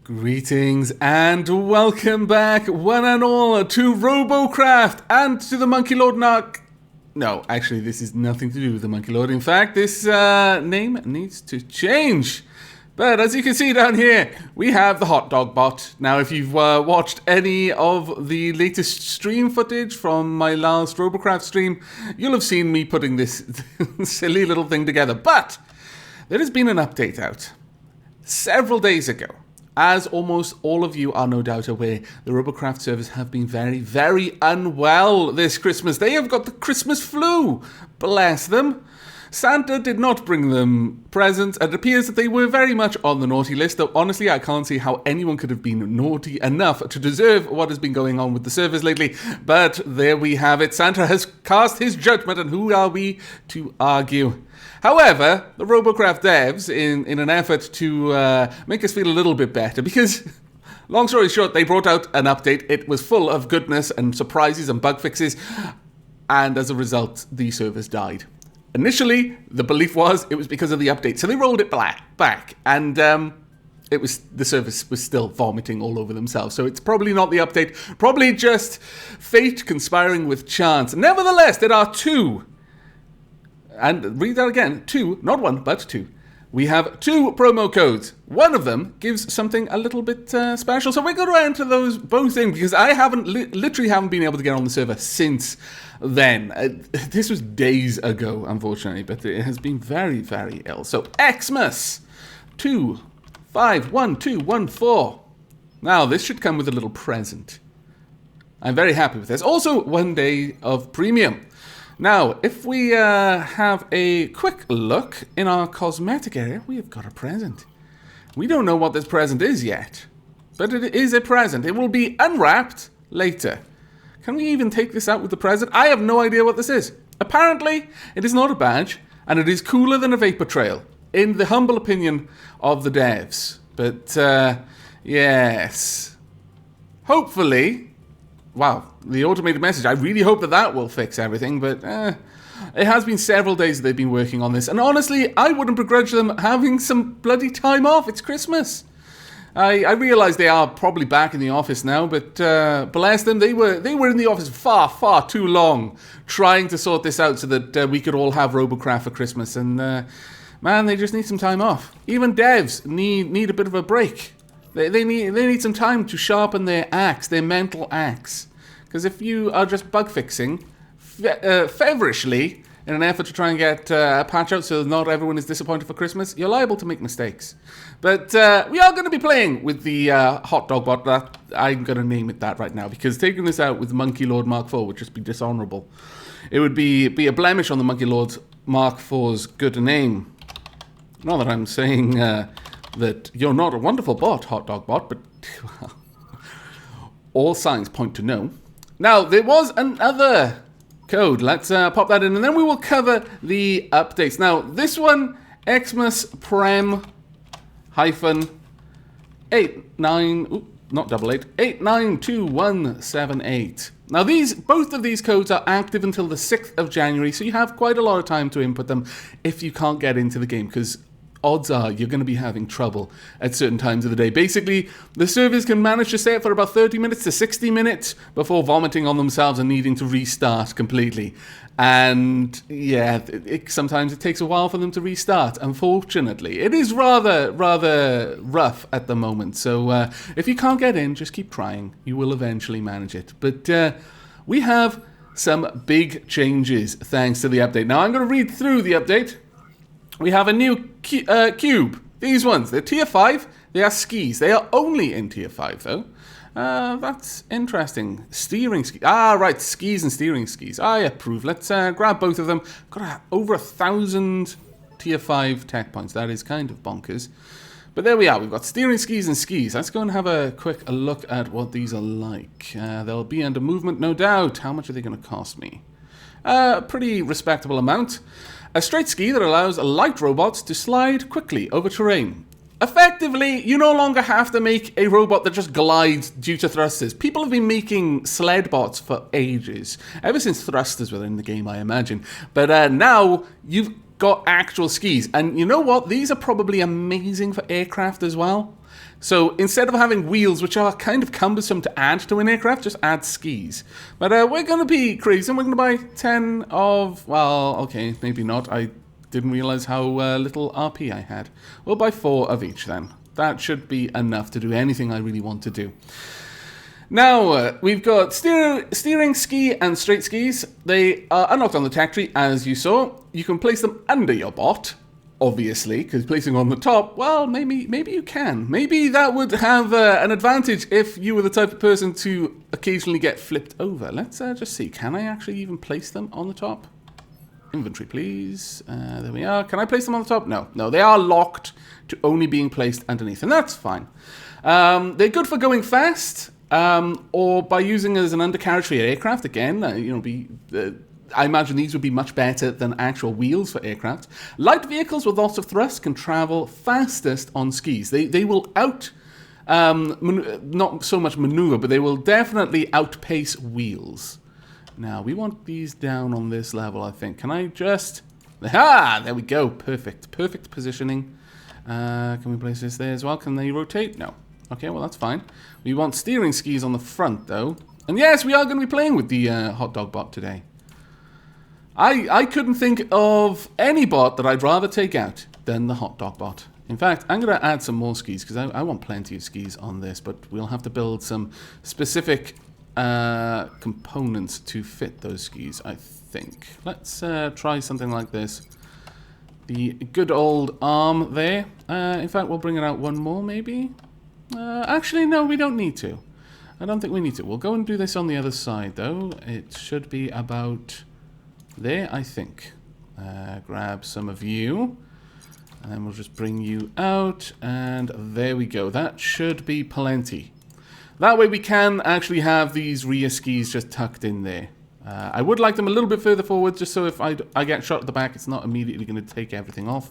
Greetings and welcome back, one and all, to Robocraft and to the Monkey Lord Narc. No, actually, this is nothing to do with the Monkey Lord. In fact, this name needs to change. But as you can see down here, we have the Hotdog bot. Now, if you've watched any of the latest stream footage from my last Robocraft stream, you'll have seen me putting this silly little thing together. But there has been an update out several days ago. As almost all of you are no doubt aware, the Robocraft servers have been very, very unwell this Christmas. They have got the Christmas flu. Bless them. Santa did not bring them presents, and it appears that they were very much on the naughty list, though honestly I can't see how anyone could have been naughty enough to deserve what has been going on with the servers lately. But there we have it. Santa has cast his judgment, and who are we to argue? However, the Robocraft devs, in an effort to make us feel a little bit better, because, long story short, they brought out an update. It was full of goodness and surprises and bug fixes, and as a result, the servers died. Initially, the belief was it was because of the update, so they rolled it back, and the service was still vomiting all over themselves. So it's probably not the update, probably just fate conspiring with chance. Nevertheless, there are two. And read that again, two, not one, but two. We have two promo codes. One of them gives something a little bit special. So we're going to enter those both in because I literally haven't been able to get on the server since then. This was days ago, unfortunately, but it has been very, very ill. So Xmas 251214. Now this should come with a little present. I'm very happy with this. Also, 1 day of premium. Now, if we have a quick look in our cosmetic area, we have got a present. We don't know what this present is yet, but it is a present. It will be unwrapped later. Can we even take this out with the present? I have no idea what this is. Apparently, it is not a badge, and it is cooler than a vapor trail, in the humble opinion of the devs. But, yes. Hopefully... Wow, the automated message. I really hope that will fix everything, but it has been several days that they've been working on this. And honestly, I wouldn't begrudge them having some bloody time off. It's Christmas. I realize they are probably back in the office now, but bless them, they were in the office far, far too long trying to sort this out so that we could all have Robocraft for Christmas. And man, they just need some time off. Even devs need a bit of a break. They need some time to sharpen their axe, their mental axe. Because if you are just bug fixing feverishly in an effort to try and get a patch out so not everyone is disappointed for Christmas, you're liable to make mistakes. But we are going to be playing with the Hotdog bot. I'm going to name it that right now, because taking this out with Monkey Lord Mark IV would just be dishonorable. It would be a blemish on the Monkey Lord Mark IV's good name. Not that I'm saying... that you're not a wonderful bot, Hotdog bot, but well, all signs point to no. Now, there was another code. Let's pop that in, and then we will cover the updates. Now, this one, Xmas Prem hyphen 892178. Now, both of these codes are active until the 6th of January, so you have quite a lot of time to input them if you can't get into the game, because odds are you're going to be having trouble at certain times of the day. Basically, the servers can manage to stay up for about 30 minutes to 60 minutes before vomiting on themselves and needing to restart completely. And yeah, sometimes it takes a while for them to restart, unfortunately. It is rather rough at the moment. So if you can't get in, just keep trying. You will eventually manage it. But we have some big changes thanks to the update. Now, I'm going to read through the update. We have a new cube. These ones, they're tier 5. They are skis. They are only in tier 5, though. That's interesting. Steering skis. Ah, right, skis and steering skis. I approve. Let's grab both of them. Got over 1,000 tier 5 tech points. That is kind of bonkers. But there we are. We've got steering skis and skis. Let's go and have a quick look at what these are like. They'll be under movement, no doubt. How much are they going to cost me? A pretty respectable amount. A straight ski that allows light robots to slide quickly over terrain. Effectively, you no longer have to make a robot that just glides due to thrusters. People have been making sled bots for ages. Ever since thrusters were in the game, I imagine. But now, got actual skis. And you know what? These are probably amazing for aircraft as well. So instead of having wheels, which are kind of cumbersome to add to an aircraft, just add skis. But we're going to be crazy, and we're going to buy 10 of... Well, okay, maybe not. I didn't realize how little RP I had. We'll buy 4 of each then. That should be enough to do anything I really want to do. Now, we've got steering ski and straight skis. They are unlocked on the tech tree, as you saw. You can place them under your bot, obviously, because placing on the top, well, maybe you can. Maybe that would have an advantage if you were the type of person to occasionally get flipped over. Let's just see. Can I actually even place them on the top? Inventory, please. There we are. Can I place them on the top? No. No, they are locked to only being placed underneath, and that's fine. They're good for going fast, or by using as an undercarriage for your aircraft. Again, I imagine these would be much better than actual wheels for aircraft. Light vehicles with lots of thrust can travel fastest on skis. They will not so much maneuver, but they will definitely outpace wheels. Now, we want these down on this level, I think. Can I just... Aha! There we go. Perfect. Perfect positioning. Can we place this there as well? Can they rotate? No. Okay, well, that's fine. We want steering skis on the front, though. And yes, we are going to be playing with the Hotdog bot today. I couldn't think of any bot that I'd rather take out than the Hotdog bot. In fact, I'm going to add some more skis, because I want plenty of skis on this, but we'll have to build some specific... components to fit those skis, I think. Let's try something like this. The good old arm there. In fact, we'll bring it out one more, maybe? Actually, no, we don't need to. I don't think we need to. We'll go and do this on the other side, though. It should be about there, I think. Grab some of you. And then we'll just bring you out. And there we go. That should be plenty. That way we can actually have these rear skis just tucked in there. I would like them a little bit further forward, just so if I get shot at the back, it's not immediately going to take everything off.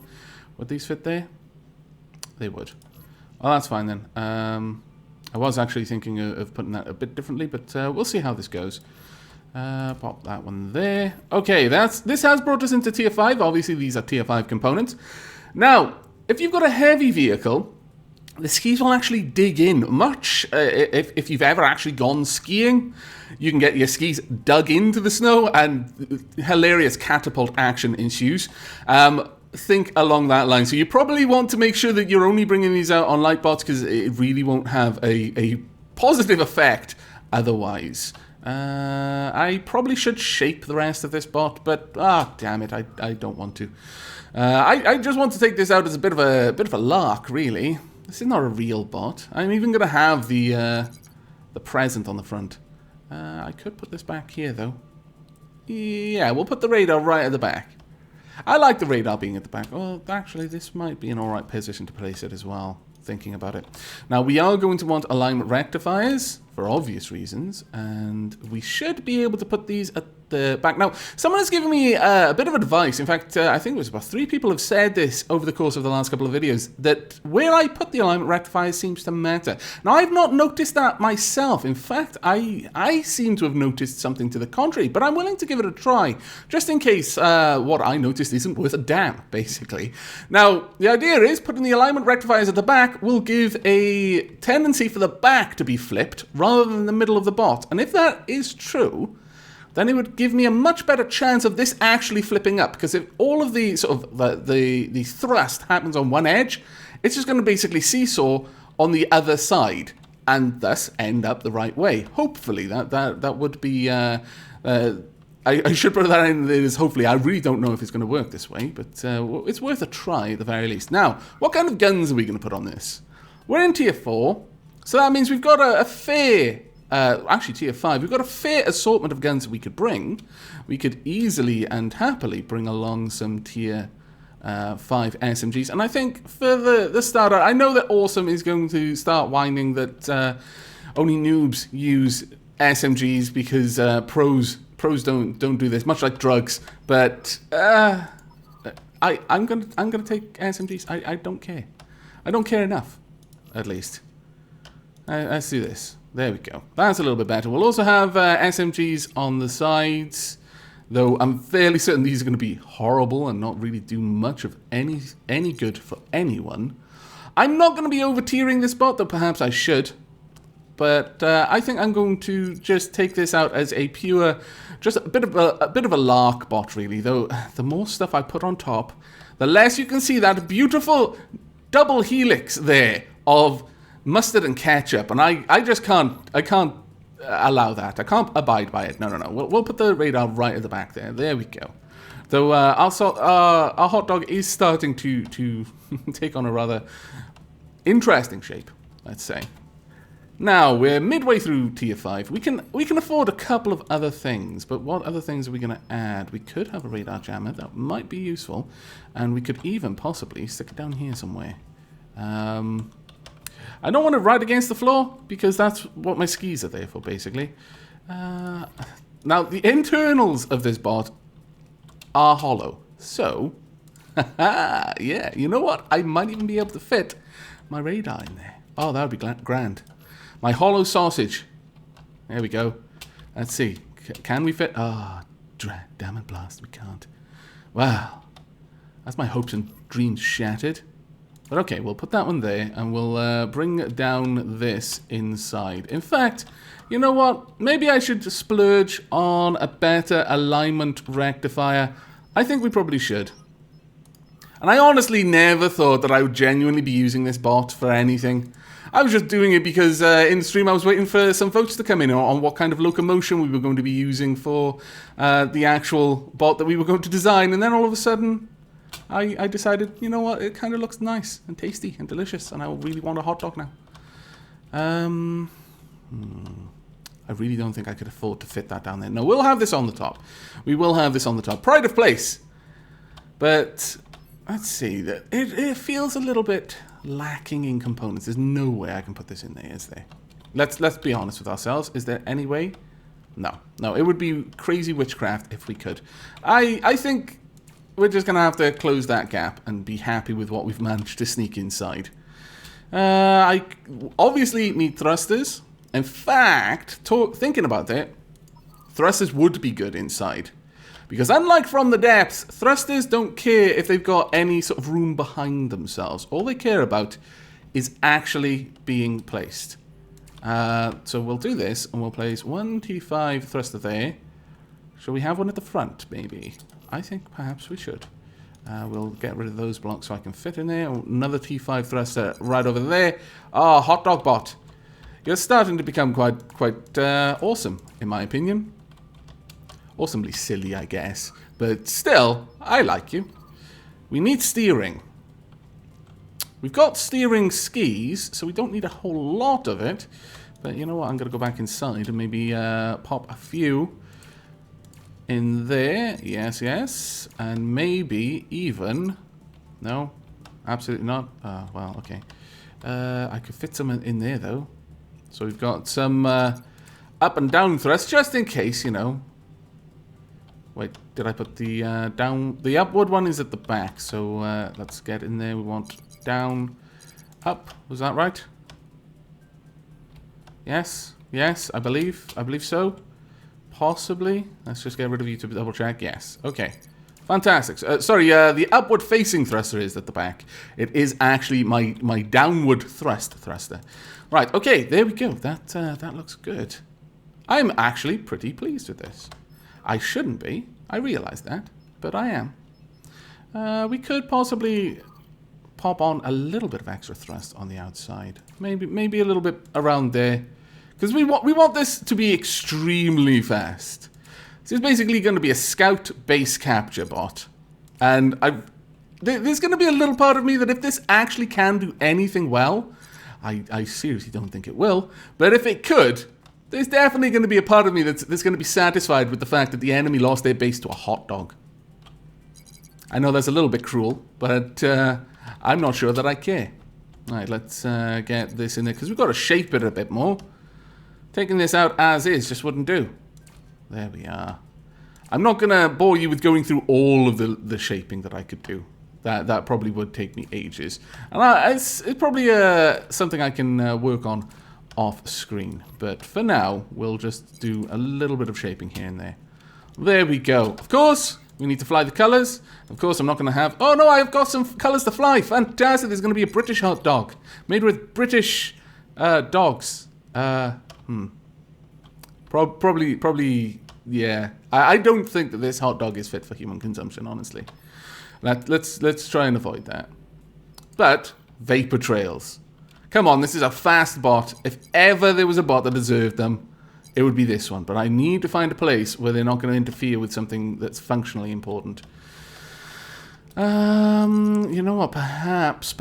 Would these fit there? They would. Well, that's fine then. I was actually thinking of putting that a bit differently, but we'll see how this goes. Pop that one there. Okay, this has brought us into Tier 5. Obviously, these are Tier 5 components. Now, if you've got a heavy vehicle... The skis will actually dig in much. If you've ever actually gone skiing, you can get your skis dug into the snow and hilarious catapult action ensues. Think along that line. So you probably want to make sure that you're only bringing these out on light bots because it really won't have a positive effect otherwise. I probably should shape the rest of this bot, but damn it, I don't want to. I just want to take this out as a bit of a lark, really. This is not a real bot. I'm even going to have the present on the front. I could put this back here, though. Yeah, we'll put the radar right at the back. I like the radar being at the back. Well, actually, this might be an alright position to place it as well, thinking about it. Now, we are going to want alignment rectifiers, for obvious reasons, and we should be able to put these at the back. Now, someone has given me a bit of advice. In fact, I think it was about 3 people have said this over the course of the last couple of videos, that where I put the alignment rectifiers seems to matter. Now, I've not noticed that myself. In fact, I seem to have noticed something to the contrary, but I'm willing to give it a try, just in case what I noticed isn't worth a damn, basically. Now, the idea is putting the alignment rectifiers at the back will give a tendency for the back to be flipped rather than the middle of the bot. And if that is true, then it would give me a much better chance of this actually flipping up. Because if all of the sort of the thrust happens on one edge, it's just going to basically seesaw on the other side and thus end up the right way. Hopefully, that would be. I should put that in as hopefully. I really don't know if it's going to work this way, but it's worth a try at the very least. Now, what kind of guns are we going to put on this? We're in Tier 4, so that means we've got a fair. Actually, Tier 5, we've got a fair assortment of guns that we could bring. We could easily and happily bring along some Tier 5 SMGs. And I think for the starter, I know that Awesome is going to start whining that only noobs use SMGs because pros don't do this, much like drugs. But I'm gonna take SMGs. I don't care. I don't care enough, at least. Let's do this. There we go. That's a little bit better. We'll also have SMGs on the sides. Though I'm fairly certain these are going to be horrible and not really do much of any good for anyone. I'm not going to be over-tiering this bot, though perhaps I should. But I think I'm going to just take this out as a pure, just a bit of a lark bot, really. Though the more stuff I put on top, the less you can see that beautiful double helix there of mustard and ketchup, and I just can't allow that. I can't abide by it. No. We'll put the radar right at the back there. There we go. Though our hot dog is starting to take on a rather interesting shape, let's say. Now we're midway through tier 5. We can afford a couple of other things, but what other things are we going to add? We could have a radar jammer that might be useful, and we could even possibly stick it down here somewhere. I don't want it right against the floor because that's what my skis are there for, basically. Now the internals of this bot are hollow, so yeah, you know what? I might even be able to fit my radar in there. Oh, that would be grand. My hollow sausage. There we go. Let's see. Can we fit? Ah, damn it, blast. We can't. Wow. That's my hopes and dreams shattered. But okay, we'll put that one there, and we'll bring down this inside. In fact, you know what? Maybe I should splurge on a better alignment rectifier. I think we probably should. And I honestly never thought that I would genuinely be using this bot for anything. I was just doing it because in the stream I was waiting for some votes to come in on what kind of locomotion we were going to be using for the actual bot that we were going to design. And then all of a sudden, I decided, you know what, it kind of looks nice and tasty and delicious, and I really want a hot dog now. I really don't think I could afford to fit that down there. No, we'll have this on the top. We will have this on the top. Pride of place. But let's see. It feels a little bit lacking in components. There's no way I can put this in there, is there? Let's be honest with ourselves. Is there any way? No. It would be crazy witchcraft if we could. I think we're just going to have to close that gap and be happy with what we've managed to sneak inside. I obviously need thrusters. In fact, thinking about it, thrusters would be good inside. Because unlike from the depths, thrusters don't care if they've got any sort of room behind themselves. All they care about is actually being placed. So we'll do this, and we'll place one T5 thruster there. Shall we have one at the front, maybe? I think perhaps we should. We'll get rid of those blocks so I can fit in there. Another T5 thruster right over there. Ah, hot dog bot. You're starting to become quite awesome, in my opinion. Awesomely silly, I guess. But still, I like you. We need steering. We've got steering skis, so we don't need a whole lot of it. But you know what? I'm going to go back inside and maybe pop a few in there. Yes. And maybe even... No, absolutely not. Well, okay. I could fit some in there, though. So we've got some up and down thrust, just in case, you know. Wait, did I put the down? The upward one is at the back, so let's get in there. We want down, up. Was that right? Yes, I believe so. Possibly. Let's just get rid of you to double check. Yes. Okay. Fantastic. Sorry, the upward facing thruster is at the back. It is actually my downward thruster. Right. Okay. There we go. That looks good. I'm actually pretty pleased with this. I shouldn't be. I realize that, but I am. We could possibly pop on a little bit of extra thrust on the outside. Maybe a little bit around there, because we want this to be extremely fast. This is basically going to be a scout base capture bot, and there's going to be a little part of me that if this actually can do anything well, I seriously don't think it will, but if it could, there's definitely going to be a part of me that's going to be satisfied with the fact that the enemy lost their base to a hot dog. I know that's a little bit cruel, but I'm not sure that I care. Alright, let's get this in there, because we've got to shape it a bit more. Taking this out as is just wouldn't do. There we are. I'm not going to bore you with going through all of the shaping that I could do. That probably would take me ages. And it's probably something I can work on off screen, but for now we'll just do a little bit of shaping here and there There we go. Of course, we need to fly the colours. Of course, I'm not going to have... Oh, no, I've got some colours to fly. Fantastic. There's going to be a British hot dog made with British dogs. Probably, yeah. I don't think that this hot dog is fit for human consumption, honestly. Let's try and avoid that. But, vapor trails. Come on, this is a fast bot. If ever there was a bot that deserved them, it would be this one. But I need to find a place where they're not going to interfere with something that's functionally important. You know what? Perhaps,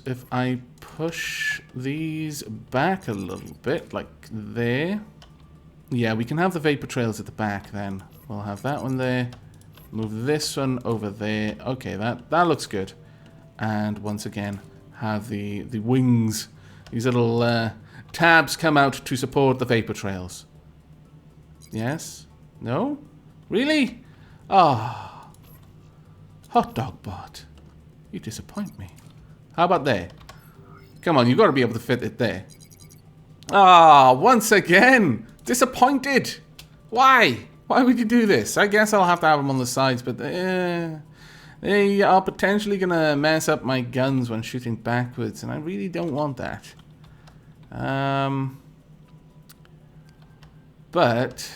if I push these back a little bit, like there. Yeah, we can have the vapor trails at the back then. We'll have that one there. Move this one over there. Okay, that looks good. And once again, have the wings. These little tabs come out to support the vapor trails. Yes? No? Really? Ah. Hot dog bot. You disappoint me. How about there? Come on, you've got to be able to fit it there. Ah, once again. Disappointed. Why? Why would you do this? I guess I'll have to have them on the sides, but they are potentially going to mess up my guns when shooting backwards, and I really don't want that. But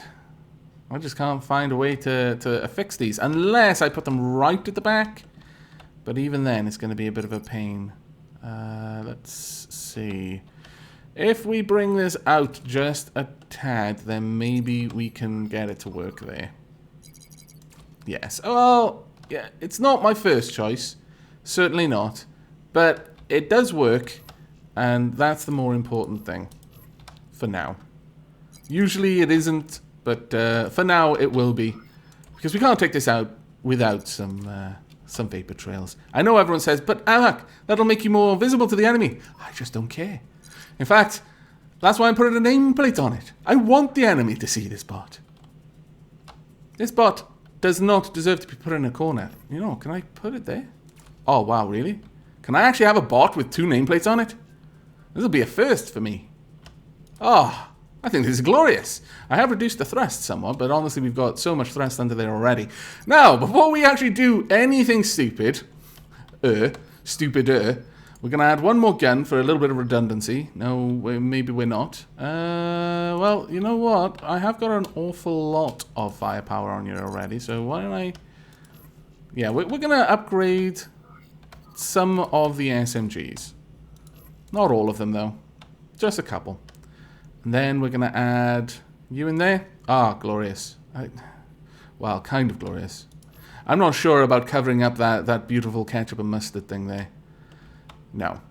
I just can't find a way to fix these, unless I put them right at the back. But even then, it's going to be a bit of a pain. Let's see. If we bring this out just a tad, then maybe we can get it to work there. Yes. Well, yeah, it's not my first choice. Certainly not. But it does work, and that's the more important thing. For now. Usually it isn't, but for now it will be. Because we can't take this out without some vapor trails. I know everyone says, but Alak, that'll make you more visible to the enemy. I just don't care. In fact, that's why I'm putting a nameplate on it. I want the enemy to see this bot. This bot does not deserve to be put in a corner. You know, can I put it there? Oh, wow, really? Can I actually have a bot with 2 nameplates on it? This will be a first for me. Oh, I think this is glorious. I have reduced the thrust somewhat, but honestly, we've got so much thrust under there already. Now, before we actually do anything stupider, we're going to add one more gun for a little bit of redundancy. No, maybe we're not. Well, you know what? I have got an awful lot of firepower on here already, so why don't I... Yeah, we're going to upgrade some of the SMGs. Not all of them, though. Just a couple. And then we're going to add you in there. Ah, glorious. Well, kind of glorious. I'm not sure about covering up that beautiful ketchup and mustard thing there. No.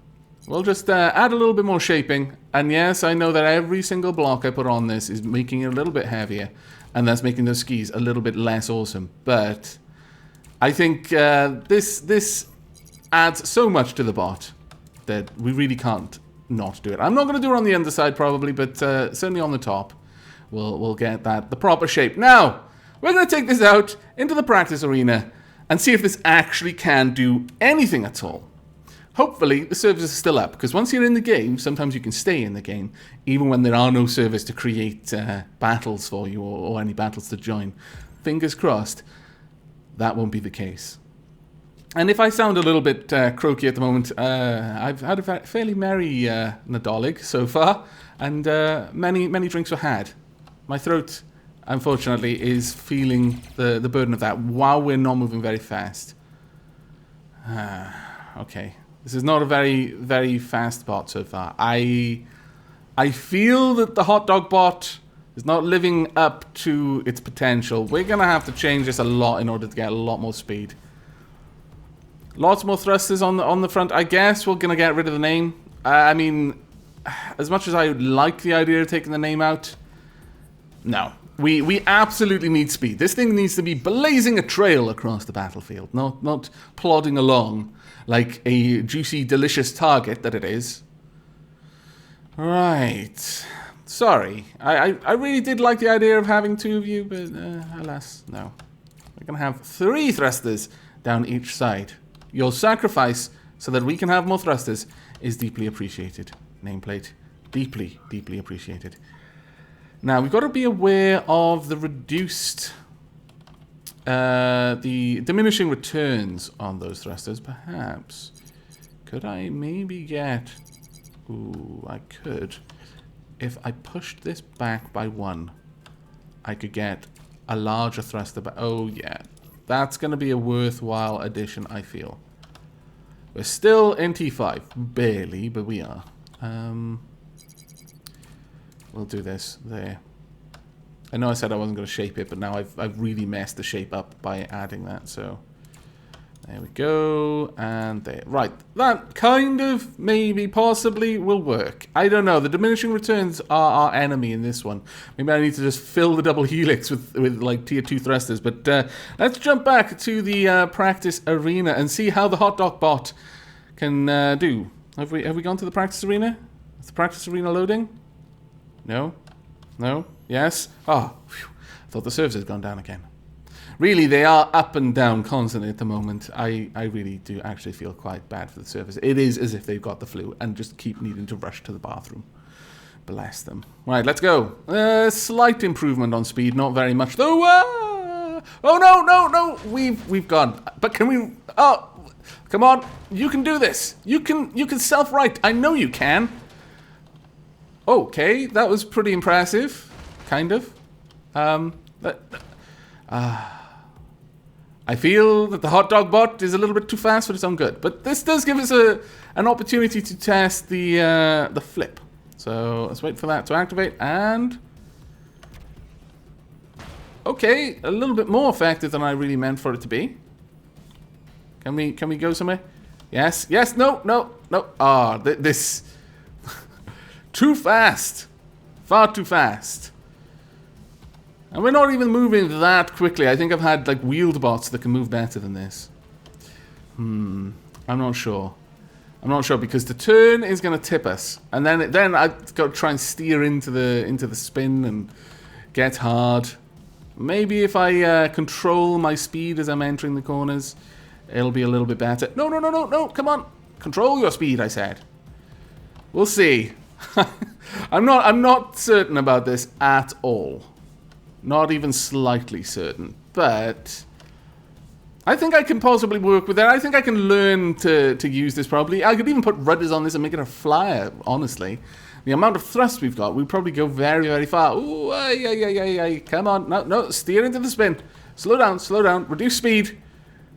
We'll just add a little bit more shaping. And yes, I know that every single block I put on this is making it a little bit heavier. And that's making those skis a little bit less awesome. But I think this adds so much to the bot that we really can't not do it. I'm not going to do it on the underside probably, but certainly on the top. We'll get the proper shape. Now, we're going to take this out into the practice arena and see if this actually can do anything at all. Hopefully, the servers are still up, because once you're in the game, sometimes you can stay in the game, even when there are no servers to create battles for you or any battles to join. Fingers crossed, that won't be the case. And if I sound a little bit croaky at the moment, I've had a fairly merry Nadolig so far, and many drinks were had. My throat, unfortunately, is feeling the burden of that while we're not moving very fast. Okay. This is not a very fast bot so far. I feel that the hot dog bot is not living up to its potential. We're going to have to change this a lot in order to get a lot more speed. Lots more thrusters on the front. I guess we're going to get rid of the name. I mean, as much as I would like the idea of taking the name out, no. We absolutely need speed. This thing needs to be blazing a trail across the battlefield, not plodding along like a juicy, delicious target that it is. Right. Sorry. I really did like the idea of having 2 of you, but alas, no. We're going to have 3 thrusters down each side. Your sacrifice so that we can have more thrusters is deeply appreciated. Nameplate. Deeply, deeply appreciated. Now, we've got to be aware of the reduced... the diminishing returns on those thrusters, perhaps. Could I maybe get... Ooh, I could. If I pushed this back by 1, I could get a larger thruster back. Oh, yeah. That's going to be a worthwhile addition, I feel. We're still in T5. Barely, but we are. We'll do this there. I know I said I wasn't going to shape it, but now I've really messed the shape up by adding that, so... There we go, and there. Right, that kind of, maybe, possibly will work. I don't know, the diminishing returns are our enemy in this one. Maybe I need to just fill the double helix with like, tier 2 thrusters. But let's jump back to the practice arena and see how the Hotdog bot can do. Have we gone to the practice arena? Is the practice arena loading? No? No? Yes? Oh, phew. I thought the servers had gone down again. Really, they are up and down constantly at the moment. I really do actually feel quite bad for the servers. It is as if they've got the flu and just keep needing to rush to the bathroom. Bless them. Right, let's go. Slight improvement on speed, not very much though. Oh no! We've gone. But can we? Oh, come on! You can do this. You can self-right. I know you can. Okay, that was pretty impressive, kind of. I feel that the Hotdog bot is a little bit too fast for its own good, but this does give us an opportunity to test the flip. So let's wait for that to activate, and okay, a little bit more effective than I really meant for it to be. Can we go somewhere? Yes, no. Ah, this too fast, far too fast. And we're not even moving that quickly. I think I've had like wheeled bots that can move better than this. I'm not sure. I'm not sure because the turn is going to tip us, and then I've got to try and steer into the spin and get hard. Maybe if I control my speed as I'm entering the corners, it'll be a little bit better. No! Come on, control your speed. I said. We'll see. I'm not certain about this at all. Not even slightly certain, but I think I can possibly work with it. I think I can learn to use this probably. I could even put rudders on this and make it a flyer, honestly. The amount of thrust we've got, we'd probably go very, very far. Ooh, ay. Come on. No, steer into the spin. Slow down. Reduce speed.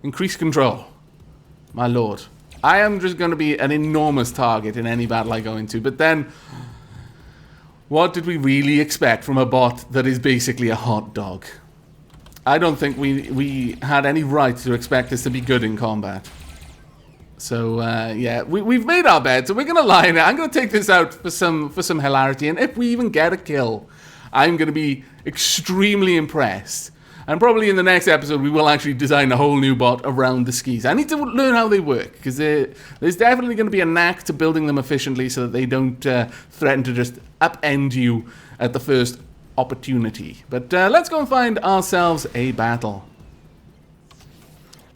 Increase control. My lord. I am just going to be an enormous target in any battle I go into, but then... What did we really expect from a bot that is basically a hot dog? I don't think we had any right to expect this to be good in combat. So, yeah, we've made our bed, so we're going to lie in it. I'm going to take this out for some hilarity, and if we even get a kill, I'm going to be extremely impressed. And probably in the next episode, we will actually design a whole new bot around the skis. I need to learn how they work, because there's definitely going to be a knack to building them efficiently so that they don't threaten to just upend you at the first opportunity. But let's go and find ourselves a battle.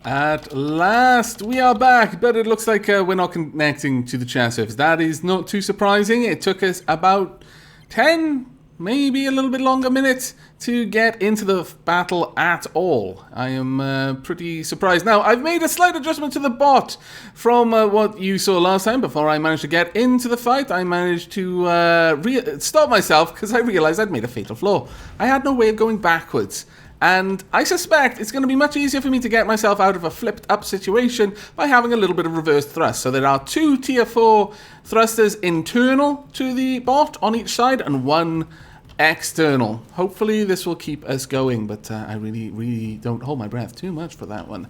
At last, we are back, but it looks like we're not connecting to the chat surface. That is not too surprising. It took us about 10, maybe a little bit longer minutes to get into the battle at all. I am pretty surprised. Now, I've made a slight adjustment to the bot from what you saw last time. Before I managed to get into the fight, I managed to stop myself because I realized I'd made a fatal flaw. I had no way of going backwards. And I suspect it's going to be much easier for me to get myself out of a flipped up situation by having a little bit of reverse thrust. So there are 2 tier 4 thrusters internal to the bot on each side and 1 external. Hopefully this will keep us going, but I really don't hold my breath too much for that one.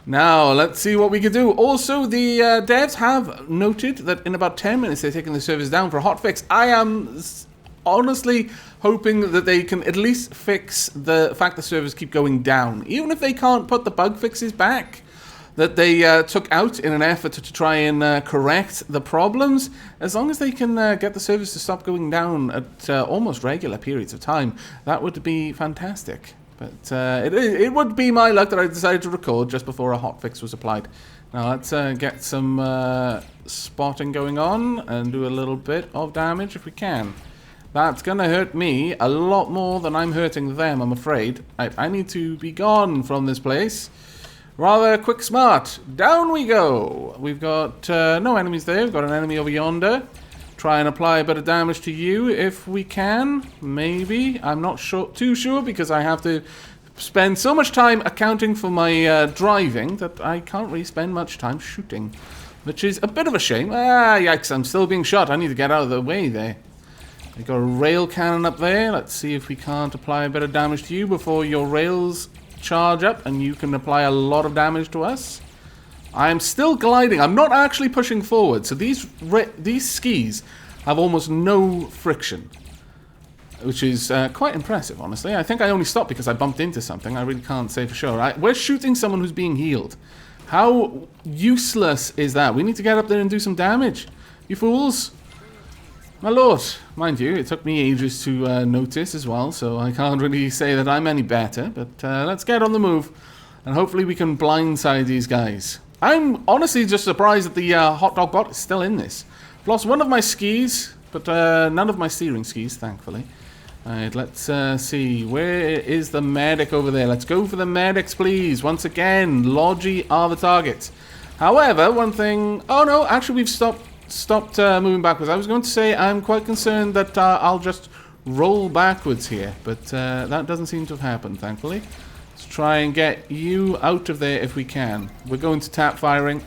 Now, let's see what we can do. Also, the devs have noted that in about 10 minutes they're taking the servers down for a hotfix. I am honestly hoping that they can at least fix the fact the servers keep going down. Even if they can't put the bug fixes back that they took out in an effort to try and correct the problems, as long as they can get the servers to stop going down at almost regular periods of time, that would be fantastic. But it would be my luck that I decided to record just before a hotfix was applied. Now let's get some spotting going on and do a little bit of damage if we can. That's going to hurt me a lot more than I'm hurting them, I'm afraid. I need to be gone from this place. Rather quick smart. Down we go. We've got no enemies there. We've got an enemy over yonder. Try and apply a bit of damage to you if we can. Maybe. I'm not too sure because I have to spend so much time accounting for my driving that I can't really spend much time shooting. Which is a bit of a shame. Ah, yikes. I'm still being shot. I need to get out of the way there. We've got a rail cannon up there. Let's see if we can't apply a bit of damage to you before your rails charge up and you can apply a lot of damage to us. I'm still gliding. I'm not actually pushing forward. So these skis have almost no friction, which is quite impressive, honestly. I think I only stopped because I bumped into something. I really can't say for sure. We're shooting someone who's being healed. How useless is that? We need to get up there and do some damage. You fools. My lord, mind you, it took me ages to notice as well, so I can't really say that I'm any better, but let's get on the move, and hopefully we can blindside these guys. I'm honestly just surprised that the Hotdog bot is still in this. I've lost one of my skis, but none of my steering skis, thankfully. Alright, let's see, where is the medic over there? Let's go for the medics, please. Once again, Logi are the targets. However, one thing... Oh no, actually we've stopped moving backwards. I was going to say I'm quite concerned that I'll just roll backwards here, but that doesn't seem to have happened, thankfully. Let's try and get you out of there if we can. We're going to tap firing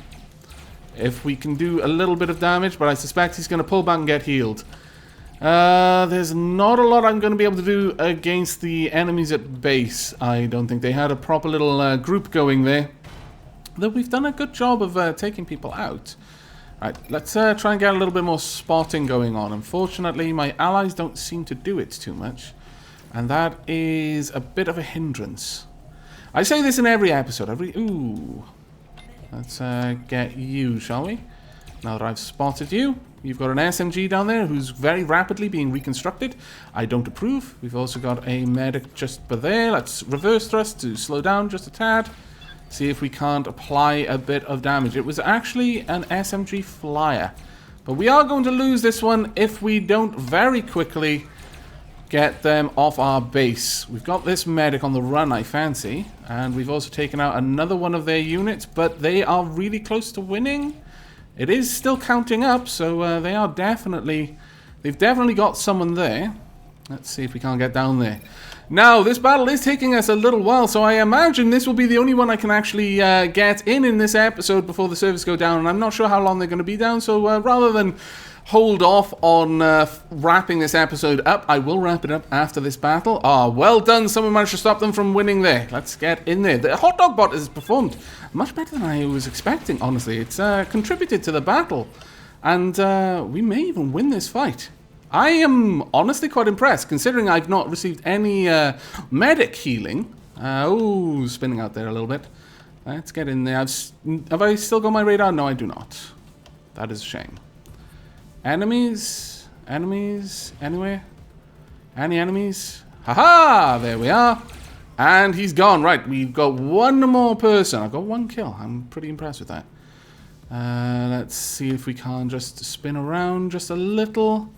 if we can do a little bit of damage, but I suspect he's going to pull back and get healed. There's not a lot I'm going to be able to do against the enemies at base. I don't think they had a proper little group going there, though we've done a good job of taking people out. Right, let's try and get a little bit more spotting going on. Unfortunately, my allies don't seem to do it too much, and that is a bit of a hindrance. I say this in every episode. Ooh. Let's get you, shall we? Now that I've spotted you, you've got an SMG down there who's very rapidly being reconstructed. I don't approve. We've also got a medic just by there. Let's reverse thrust to slow down just a tad. See if we can't apply a bit of damage. It was actually an SMG flyer. But we are going to lose this one if we don't very quickly get them off our base. We've got this medic on the run, I fancy. And we've also taken out another one of their units, but they are really close to winning. It is still counting up, so they are definitely... They've definitely got someone there. Let's see if we can't get down there. Now, this battle is taking us a little while, so I imagine this will be the only one I can actually get in this episode before the servers go down, and I'm not sure how long they're going to be down, so rather than hold off on wrapping this episode up, I will wrap it up after this battle. Ah, well done, someone managed to stop them from winning there. Let's get in there. The Hotdog bot has performed much better than I was expecting, honestly. It's contributed to the battle, and we may even win this fight. I am honestly quite impressed, considering I've not received any medic healing. Oh, spinning out there a little bit. Let's get in there. Have I still got my radar? No, I do not. That is a shame. Enemies? Enemies? Anywhere? Any enemies? Haha! There we are. And he's gone. Right, we've got one more person. I've got one kill. I'm pretty impressed with that. Let's see if we can just spin around just a little.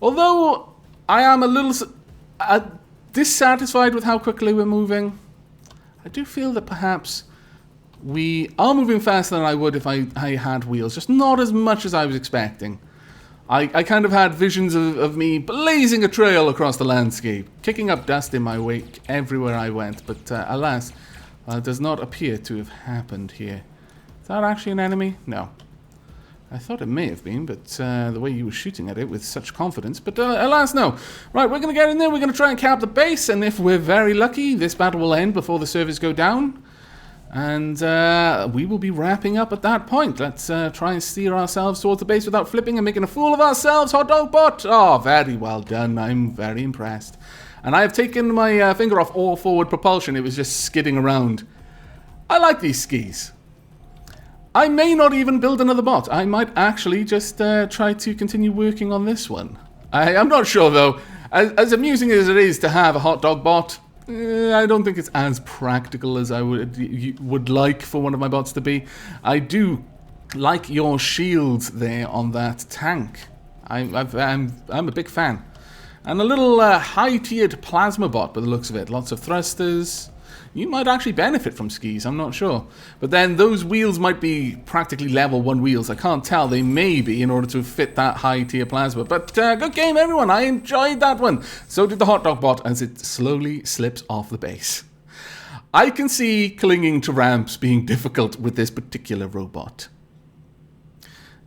Although I am a little dissatisfied with how quickly we're moving, I do feel that perhaps we are moving faster than I would if I had wheels. Just not as much as I was expecting. I kind of had visions of me blazing a trail across the landscape, kicking up dust in my wake everywhere I went, but alas, it does not appear to have happened here. Is that actually an enemy? No. I thought it may have been, but the way you were shooting at it with such confidence. But alas, no. Right, we're going to get in there. We're going to try and cap the base. And if we're very lucky, this battle will end before the servers go down. And we will be wrapping up at that point. Let's try and steer ourselves towards the base without flipping and making a fool of ourselves. Hotdog bot. Oh, very well done. I'm very impressed. And I have taken my finger off all forward propulsion. It was just skidding around. I like these skis. I may not even build another bot. I might actually just try to continue working on this one. I'm not sure, though. As amusing as it is to have a Hotdog bot, I don't think it's as practical as I would like for one of my bots to be. I do like your shields there on that tank. I'm a big fan. And a little high-tiered plasma bot by the looks of it. Lots of thrusters. You might actually benefit from skis, I'm not sure. But then those wheels might be practically level 1 wheels. I can't tell. They may be in order to fit that high-tier plasma. But good game, everyone. I enjoyed that one. So did the Hotdog bot as it slowly slips off the base. I can see clinging to ramps being difficult with this particular robot.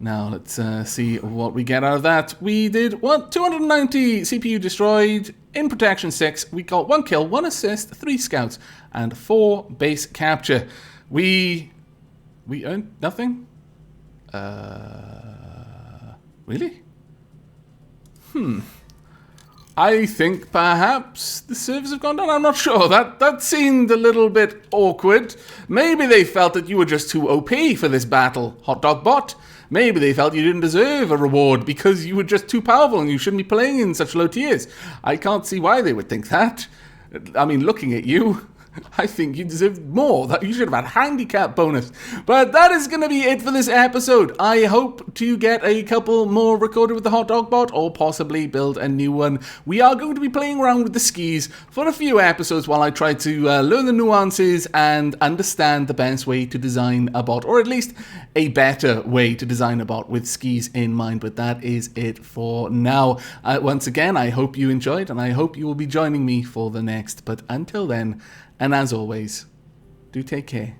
Now, let's see what we get out of that. We did, 290 CPU destroyed. In protection 6, we got 1 kill, 1 assist, 3 scouts, and 4 base capture. We earned nothing? Really? I think perhaps the servers have gone down. I'm not sure. That seemed a little bit awkward. Maybe they felt that you were just too OP for this battle, Hotdog bot. Maybe they felt you didn't deserve a reward because you were just too powerful and you shouldn't be playing in such low tiers. I can't see why they would think that. I mean, looking at you, I think you deserve more. That you should have had handicap bonus. But that is going to be it for this episode. I hope to get a couple more recorded with the Hotdog bot or possibly build a new one. We are going to be playing around with the skis for a few episodes while I try to learn the nuances and understand the best way to design a bot, or at least a better way to design a bot with skis in mind. But that is it for now. Once again, I hope you enjoyed and I hope you will be joining me for the next. But until then, and as always, do take care.